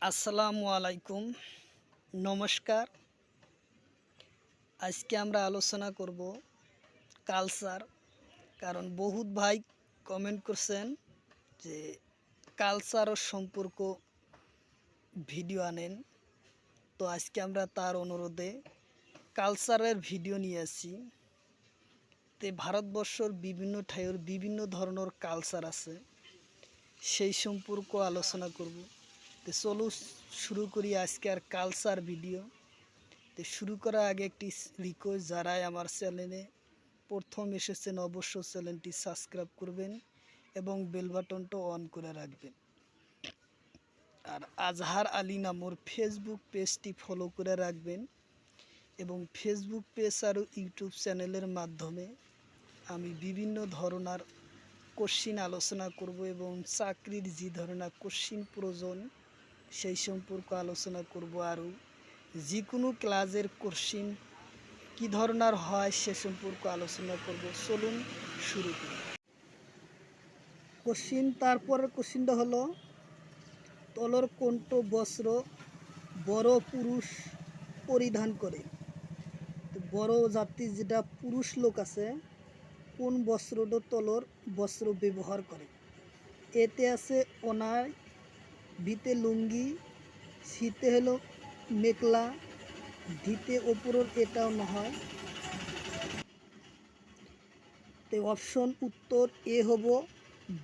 আসসালামু আলাইকুম, নমস্কার। আজকে আমরা আলোচনা করব কালচার। কারণ বহুত ভাই কমেন্ট করছেন যে কালচার সম্পর্ক ভিডিও আনেন। তো আজকে আমরা তার অনুরোধে কালচারের ভিডিও নিয়ে আসি। তে ভারতবর্ষের বিভিন্ন ঠাইয়ের বিভিন্ন ধরনের কালচার আছে, সেই সম্পর্ক আলোচনা করব। তো চলো শুরু করি আজকের কালচার ভিডিও। তো শুরু করার আগে একটি রিকোয়েস্ট, যারাই আমার চ্যানেলে প্রথম এসেছেন অবশ্যই চ্যানেলটি সাবস্ক্রাইব করবেন এবং বেল বাটনটা অন করে রাখবেন। আর আজহার আলী নামর ফেসবুক পেজটি ফলো করে রাখবেন। এবং ফেসবুক পেজ আর ইউটিউব চ্যানেলের মাধ্যমে আমি বিভিন্ন ধরনের কোশ্চিন আলোচনা করব এবং চাকরির যে ধরনের কোশ্চিন প্রয়োজন সেই সম্পর্কে আলোচনা করব। আরও যে কোনো ক্লাসের কোশ্চিন কী ধরনের হয় সে সম্পর্কে আলোচনা করব। চলুন শুরু করি কোশ্চিন। তারপরের কোশ্চিনটা হলো, তলর কোনটো বস্ত্র বড় পুরুষ পরিধান করে? তো বড় জাতির যেটা পুরুষ লোক আছে, কোন বস্ত্রটা তলর বস্ত্র ব্যবহার করে? এতে আছে অনায়, বিতে লুঙ্গি, শীতে হলো মেখলা, দিতে ওপরের এটাও নহয়। তো অপশন উত্তর এ হব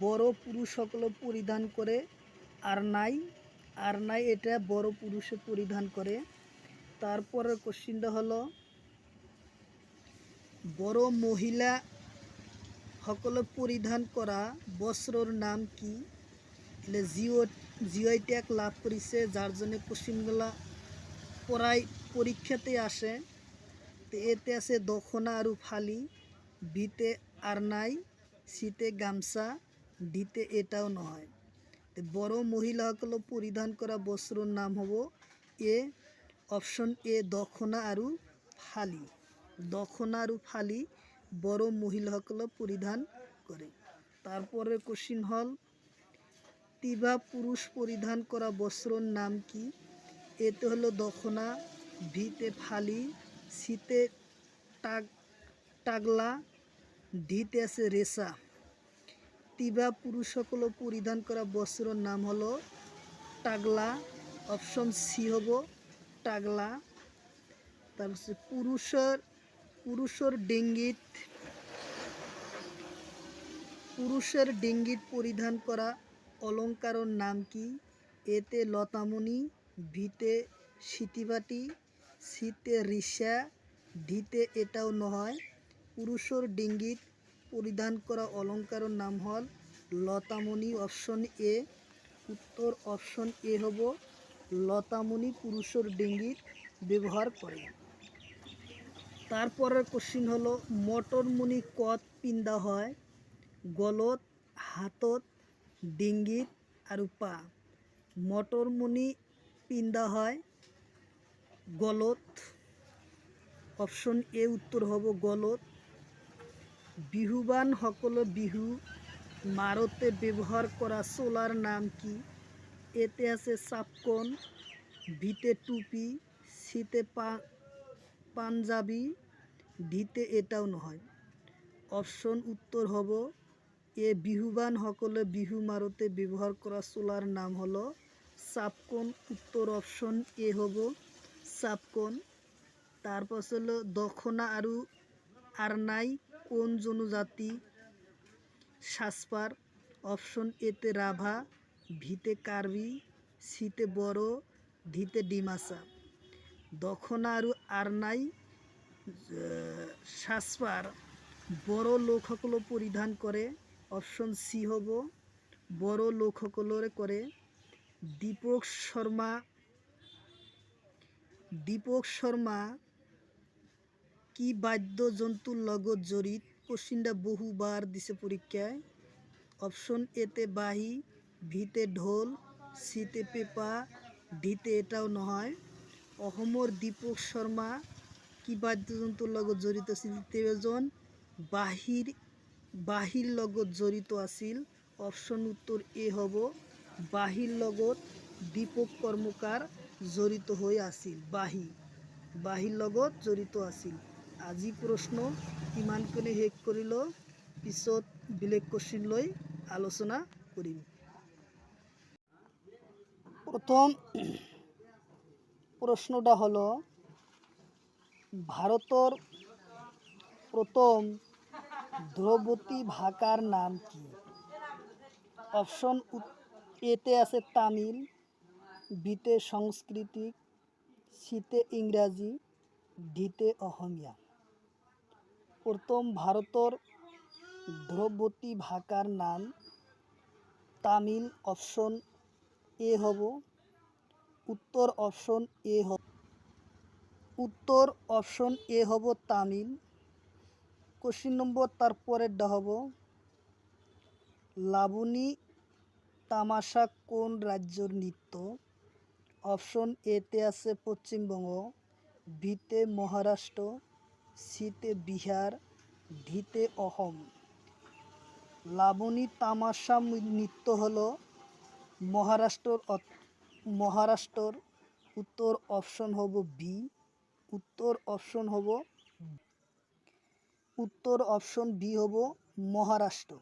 বড় পুরুষ সকলে পরিধান করে। আর নাই এটা বড় পুরুষে পরিধান করে। তারপরের কোশ্চিনটা হলো, বড় মহিলা সকলে পরিধান করা বস্ত্রর নাম কি? এলে জিও ট্যাগ লাভ করেছে, যার জন্য কোশ্চিনগুলা পড়াই পরীক্ষাতে আসে। তো এতে আছে দখনা আর ফালি, বিতে আর নাই, শীতে গামছা, ডিতে এটাও নয়। তো বড় মহিলাসকলে পরিধান করা বস্ত্রর নাম হব এ অপশন এ দখনা আরু ফালি। দখনা আরু ফালি বড় মহিলাসকলে পরিধান করে। তারপরে কোশ্চিন হল, তিবা পুরুষ পরিধান করা বস্ত্রর নাম কি? এতে হলো দখনা, ভিতে ফালি, শীতে টাগলা, ডিতে আছে রেশা। তিবা পুরুষ সকলে পরিধান করা বস্ত্রর নাম হলো টাগলা। অপশন সি হব টাগলা। তারপর পুরুষের ডিঙ্গিত পরিধান করা অলঙ্কারের নাম কি? এতে লতামণি, ভিতে সিটিবাটি, শীতে রিসা, ডিতে এটাও নয়। পুরুষের ডিঙ্গিত পরিধান করা অলঙ্কারের নাম হল লতামণি। অপশন এ উত্তর অপশন এ হব লতামণি পুরুষের ডিঙ্গিত ব্যবহার করে। তারপরের কোশ্চিন হলো, মটরমণি কত পিন্দা হয়? গলত, হাতত, ডিঙ্গিত আর পা। মটরমণি পিন্দা হয় গলত। অপশন এ উত্তর হব গলত। বিহুবান সকল বিহু মারতে ব্যবহার করা চোলার নাম কি? এতে আছে চাপকন, ভিতে টুপি, শীতে পাঞ্জাবি, ডিতে এটাও নয়। অপশন উত্তর হব এ বিহুবান সকলে বিহু মারতে ব্যবহার করা চোলার নাম হলো চাপকন। উত্তর অপশন এ হব চাপকন। তারপর হলো দখনা আর নাই কোন জনজাতি সাজপার? অপশন এতে রাভা, ভিতে কার্বি, শীতে বড়, ধিতে ডিমাসা। দখনা আর নাই সাজপার বড় লোক সকলে পরিধান করে। অপশন সি হব বড় লোক সকলে করে। দীপক শর্মা কি বাদ্যযন্ত্রের লগত জড়িত? কোশ্চিনটা বহুবার দিছে পরীক্ষায়। অপশন এতে বাহি, ভিতে ঢোল, শীতে পেপা, ডিতে এটাও নহয়। অসমৰ দীপক শর্মা কি বাদ্যযন্ত্রের লগত জড়িত আছিল? তেজন বাহির লগত জড়িত আছিল। অপশন উত্তর এ হব বাহির লগত দীপক কৰ্মকাৰ জড়িত হৈ আছিল। বাঁহীৰ লগত জড়িত আছিল। আজি প্ৰশ্ন ইমানখিনি শেষ কৰিলো, পিছত বেলেগ কোৱেশ্চন লৈ আলোচনা কৰিম। প্রথম প্রশ্নটা হলো ভারতের প্রথম ধ্রুপদী ভাষার নাম কি? অপশন এতে আছে তামিল, বিতে সংস্কৃত, সিতে ইংরাজি, ডিতে অসমীয়া। প্রথম ভারতের ধ্রুপদী ভাষার নাম তামিল। অপশন এ হব উত্তর। অপশন এ হব উত্তর। অপশন এ হব তামিল। কোশ্চিন নম্বর তারপরেরটা হব লাবণী তামাশা কোন রাজ্যের নৃত্য? অপশন এতে আছে পশ্চিমবঙ্গ, বিতে মহারাষ্ট্র, সিতে বিহার, ডিতে অসম। লাবণী তামাশা নৃত্য হলো মহারাষ্ট্রর। উত্তর। অপশন হব বি। উত্তর। অপশন বি হব মহারাষ্ট্র।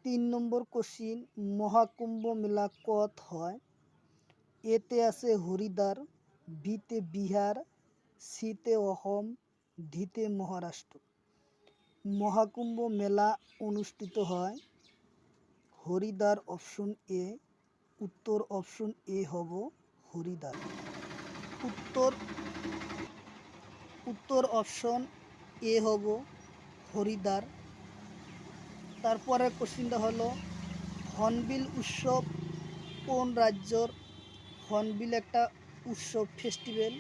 3 নম্বর কোশ্চিন, মহাকুম্ভ মেলা কত হয়? এতে আছে হরিদ্বার, বিতে বিহার, সিতে অসম, ডিতে মহারাষ্ট্র। মহাকুম্ভ মেলা অনুষ্ঠিত হয় হরিদ্বার। Option A. উত্তর। অপশন এ হব হরিদ্বার। উত্তর অপশন এ হব হরিদ্বার। তারপরে কোশ্চিনটা হলো হর্নবিল উৎসব কোন রাজ্যর? হর্নবিল একটা উৎসব, ফেস্টিভ্যাল।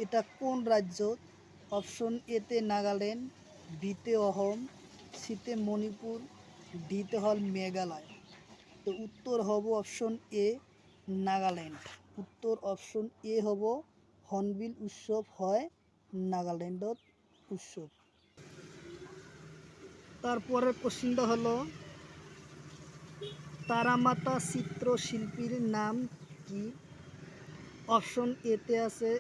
এটা কোন রাজ্য? অপশন এতে নাগাল্যান্ড, বিতে অসম, সিতে মণিপুর, ডিতে হল মেঘালয়। তো উত্তর হব অপশন এ, নাগাল্যান্ড। উত্তর। অপশন এ হব হর্নবিল উৎসব হয় নাগাল্যান্ডত উৎসব। তারপরের কোশ্চিনটা হলো তারামাতা চিত্রশিল্পীর নাম কি? অপশন এতে আছে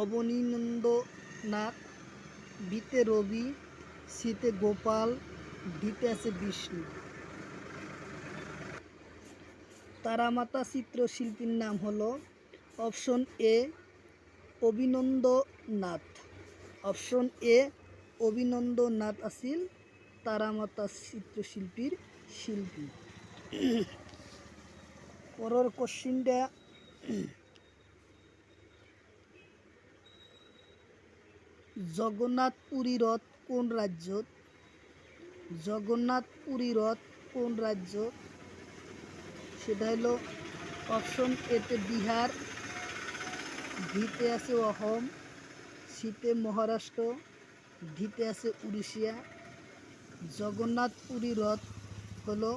অবনীন্দ্রনাথ, বিতে রবি, সিতে গোপাল, ডিতে আছে বিষ্ণু। তারামাতা চিত্রশিল্পীর নাম হলো option A, Abanindranath. Option A, Abanindranath আছিল তারামাতা চিত্রশিল্পীর শিল্পী। পরের কোশ্চিনটা জগন্নাথ পুরী রথ কোন রাজ্যত? জগন্নাথ পুরী রথ কোন রাজ্য? সেটা হলো অপশন এতে বিহার, বিতে আছে অসম, সিতে মহারাষ্ট্র, ডিতে আছে উড়িষ্যা। জগন্নাথ পুরী রথ হলো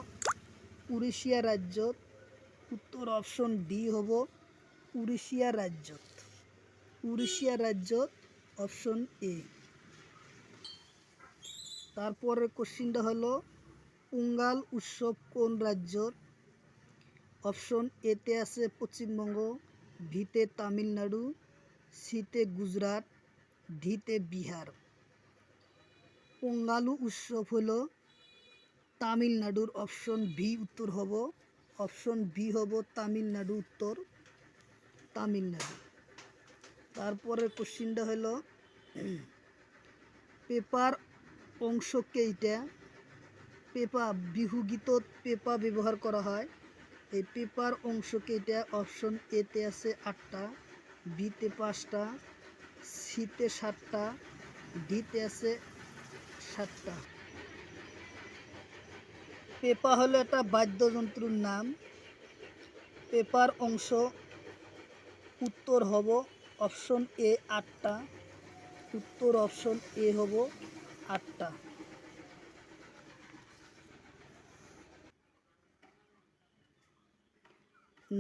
উড়িষ্যা রাজ্যত। উত্তর। অপশন ডি হব উড়িষ্যা রাজ্যত। উড়িষ্যা রাজ্যত। Option A. তারপরের কোশ্চিনটা হলো পোঙ্গাল উৎসব কোন রাজ্যর? অপশন এতে আছে পশ্চিমবঙ্গ, বিতে তামিলনাড়ু, সিতে গুজরাট, ডিতে বিহার। পোঙ্গালু উৎসব হলো তামিলনাড়ুর। অপশন বি উত্তর হব। অপশন বি হব তামিলনাড়ু। উত্তর তামিলনাড়ু। তারপরের কোশ্চিনটা হলো পেপার অংশ কেইটা? পেপা, বিহু গীতত পেপা ব্যবহার করা হয়। এই পেপার অংশ কেইটা? অপশন এতে আছে 8টা, বিতে 5টা, সিতে 7টা, ডিতে আছে 7টা। পেপা হলো একটা বাদ্যযন্ত্রের নাম। পেপার অংশ উত্তর হব অপশন এ 8টা। উত্তর। অপশন এ হব 8টা।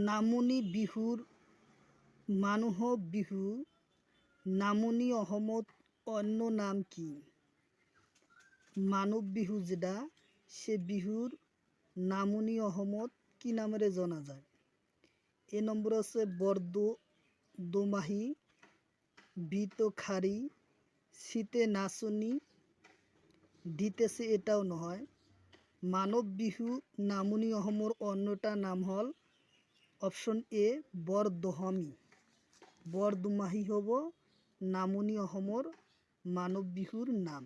নামনি বিহুর মানুহ বিহু নামনি অসমত অন্য নাম কি? মানুহ বিহু যেটা, সে বিহুর নামনি অসমত কি নামেৰে জনা যায়? এ নম্বর আছে দোমাহি, খারি, শীতে নাচনি, দিতেছে এটাও নহয়। মানব বিহু নামনি অসমৰ অন্যটা নাম হল অপশন এ বৰদহমি। বৰদোমাহি হ'ব নামনি অসমৰ মানৱ বিহুর নাম।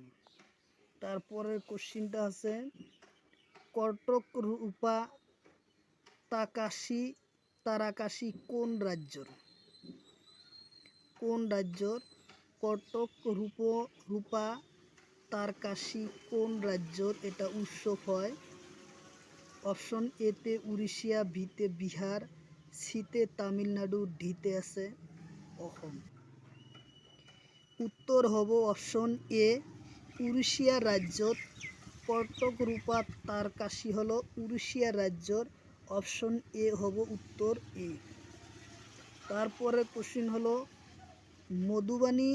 তারপরে কোশ্চিনটা আছে কটক রূপা তারাকাশি কোন রাজ্যর? কটক রূপা তারকাশি কোন রাজ্যর? এটা উৎসব হয় অপশন এতে উড়িষ্যা, বিতে বিহার, সিতে তামিলনাড়ু, ডিতে আছে অসম। উত্তর হব অপশন এ উড়িষ্যা রাজ্যত কটক রূপা তারকাশি হলো উড়িষ্যা রাজ্যর। অপশন এ হব উত্তর এ। তারপরে কোশ্চিন হলো মধুবানী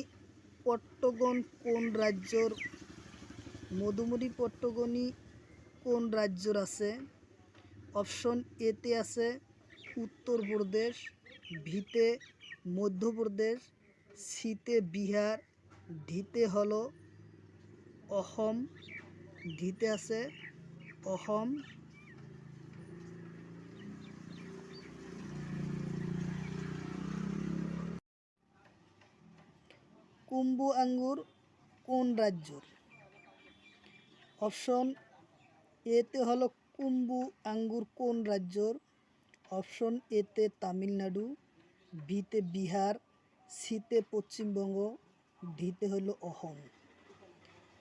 পট্টগণ কোন রাজ্যর? মধুমণি পট্টগণী কোন রাজ্যর আছে? অপশন এতে আছে উত্তরপ্রদেশ, ভিতে মধ্যপ্রদেশ, সিতে বিহার, ডিতে হলো অসম। ডিতে আছে অসম। কুম্বু আঙ্গুর কোন রাজ্যর? অপশন এতে হলো কুম্বু আঙ্গুর কোন রাজ্যর? অপশন এতে তামিলনাড়ু, বিতে বিহার, সিতে পশ্চিমবঙ্গ, ডিতে হলো অসম।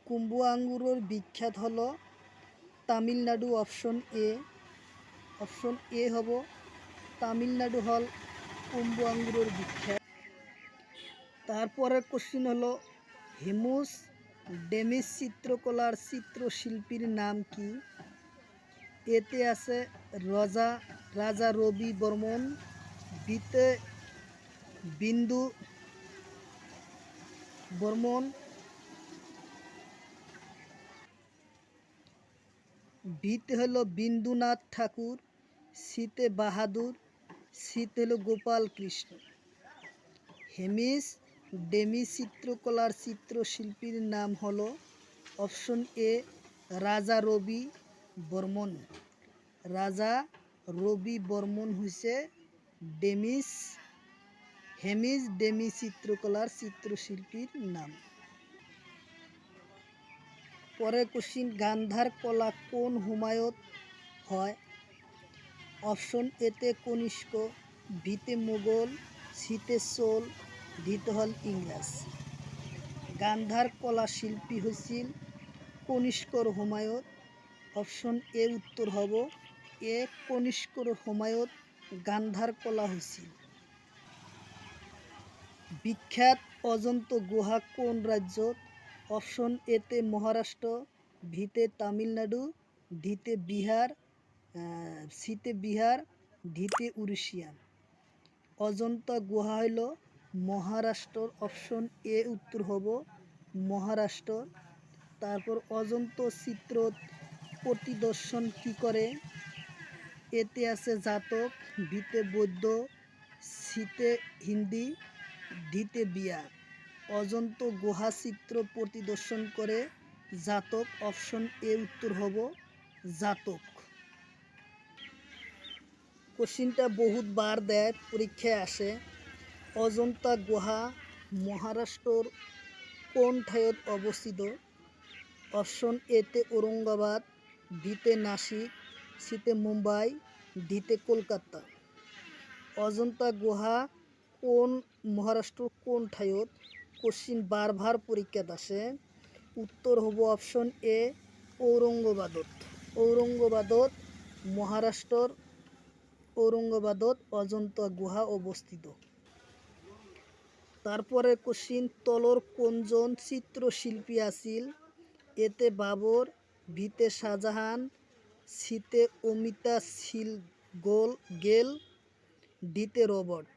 কুম্বু আঙ্গুরের বিখ্যাত হলো তামিলনাড়ু। অপশন এ হব তামিলনাড়ু হল কুম্বু আঙ্গুরের বিখ্যাত। তারপরের কোশ্চিন হলো হেমুস ডেমিস চিত্রকলার চিত্রশিল্পীর নাম কি? এতে আছে রাজা রবি বর্মন, বিতে বিন্দু বর্মন, বিতে হলো বিন্দুনাথ ঠাকুর, সিতে বাহাদুর, সিতে হলো গোপাল কৃষ্ণ। হেমিস ডেমিস চিত্রকলার চিত্রশিল্পীর নাম হলো অপশন এ রাজা রবি বর্মন। রাজা রবি বর্মন হইছে হেমিস ডেমিস চিত্রকলার চিত্রশিল্পীর নাম। পরের কোশ্চিন গান্ধার কলা কোন হুমায়ুত হয়? অপশন এতে কনিষ্ক, বিতে মোগল, সিতে চোল, ডিতে হল ইংরেজ। গান্ধার কলা শিল্পী হয়েছিল কনিষ্কর হুমায়ুত। অপশন এ উত্তর হব এ কনিষ্কর হুমায়ুত গান্ধার কলা হয়েছিল। বিখ্যাত অজন্তা গুহা কোন রাজ্যত? অপশন এতে মহারাষ্ট্র, ভিতে তামিলনাড়ু, সিতে বিহার, ডিতে উড়িষ্যা। অজন্তা গুহা হইল মহারাষ্ট্র। অপশন এ উত্তর হব মহারাষ্ট্র। তারপর অজন্তা চিত্র পরিদর্শন কি করে? এতে আছে জাতক, বিতে বৌদ্ধ, সিতে হিন্দি, ডিতে বিয়া। অজন্তা গুহা চিত্র পরিদর্শন করে জাতক। অপশন এ উত্তর হব জাতক। কোশ্চিনটা বহুত বার দেয়, পরীক্ষায় আসে। অজন্তা গুহা মহারাষ্ট্রর কোন ঠাইত অবস্থিত? অপশন এতে ঔরঙ্গাবাদ, বিতে নাসিক, সিতে মুম্বাই, ডিতে কলকাতা। অজন্তা গুহা মহারাষ্ট্র কোন ঠাইত? কোশ্চিন বারবার পরীক্ষাত আসে। উত্তর হব অপশন এ ঔরঙ্গাবাদত মহারাষ্ট্রর ঔরঙ্গাবাদত অজন্তা গুহা অবস্থিত। তারপরে কোশ্চিন তলর কোনজন চিত্রশিল্পী আছিল? এতে বাবর, ভিতে শাহজাহান, সিতে অমিতা গেল, ডিতে রবার্ট।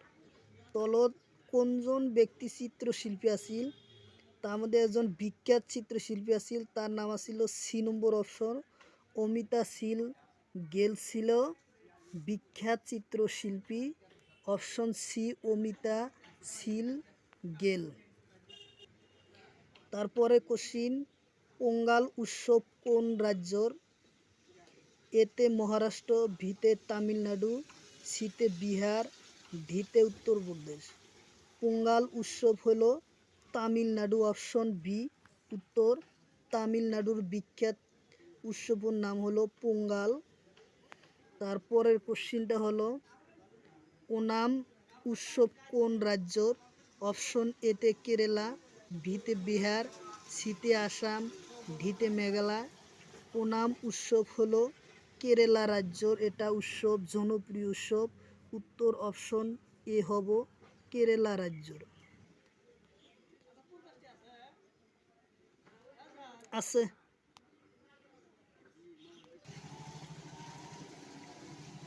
তলত কোনজন ব্যক্তি চিত্রশিল্পী আছিল? তার মধ্যে একজন বিখ্যাত চিত্রশিল্পী আছিল, তার নাম ছিল সি নম্বর অপশন অমিতা গেল ছিল বিখ্যাত চিত্রশিল্পী। অপশন সি অমিতা সিল গেল। তারপরে কোশ্চিন, পোঙ্গাল উৎসব কোন রাজ্যর? এতে মহারাষ্ট্র, ভিতে তামিলনাড়ু, সিতে বিহার, ডিতে উত্তরপ্রদেশ। পোঙ্গাল উৎসব হলো তামিলনাড়ু, অপশন বি উত্তর। তামিলনাড়ুর বিখ্যাত উৎসবের নাম হলো পোঙ্গাল। তারপরের কোশ্চিনটা হলো, ওনাম উৎসব কোন রাজ্যর? অপশন এতে কেরালা, ভিতে বিহার, সিতে আসাম, ডিতে মেঘালয়। ওনাম উৎসব হলো কেরালা রাজ্যর এটা উৎসব, জনপ্রিয় উৎসব। উত্তর অপশন এ হব কেরালা রাজ্যর। আছে।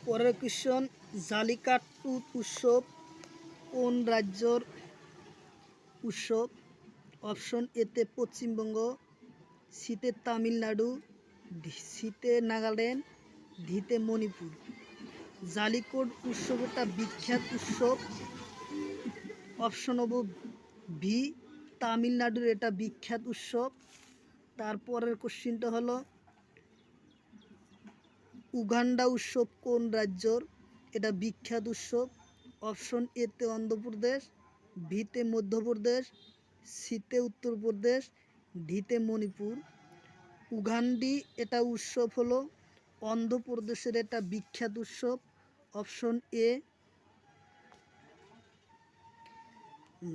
পরের কোশ্চেন, জালিকাট্টু উৎসব কোন রাজ্যর উৎসব? অপশন এতে পশ্চিমবঙ্গ, সিতে তামিলনাড়ু, সিতে নাগাল্যান্ড, ডিতে মণিপুর। জালিকট উৎসব একটা বিখ্যাত উৎসব, অপশন হব ভি তামিলনাড়ুর এটা বিখ্যাত উৎসব। তারপরের কোশ্চিনটা হলো, উগান্ডা উৎসব কোন রাজ্যর? এটা বিখ্যাত উৎসব। অপশন এতে অন্ধ্রপ্রদেশ, ভিতে মধ্যপ্রদেশ, সিতে উত্তরপ্রদেশ, ডিতে মণিপুর। উগান্ডি এটা উৎসব হলো অন্ধ্রপ্রদেশের এটা বিখ্যাত উৎসব, অপশন এ।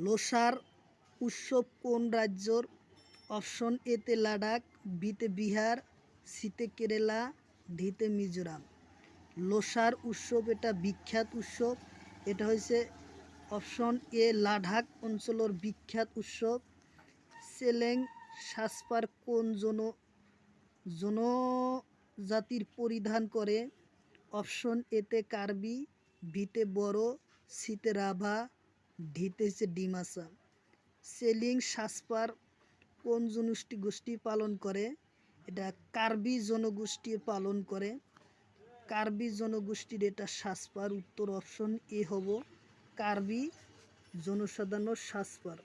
লোসার উৎসব কোন রাজ্যর? অপশন এতে লাদাখ, বিতে বিহার, সিতে কেরালা, ডিতে মিজোরাম। লোসার উৎসব এটা বিখ্যাত উৎসব, এটা হয়েছে অপশন এ লাদাখ অঞ্চলের বিখ্যাত উৎসব। চেলেং সাজপার কোন জনজাতির পরিধান করে? অপশন এতে কার্বি, ভিতে বড়ো, সিতে রাভা, ডিতে হচ্ছে ডিমাসা। চেলিং সাজপার কোন জনগোষ্ঠী পালন করে? এটা কার্বি জনগোষ্ঠী পালন করে। কার্বি জনগোষ্ঠীর এটা সাজপার। উত্তর অপশন এ হব কার্বি জনসাধারণের সাজপার।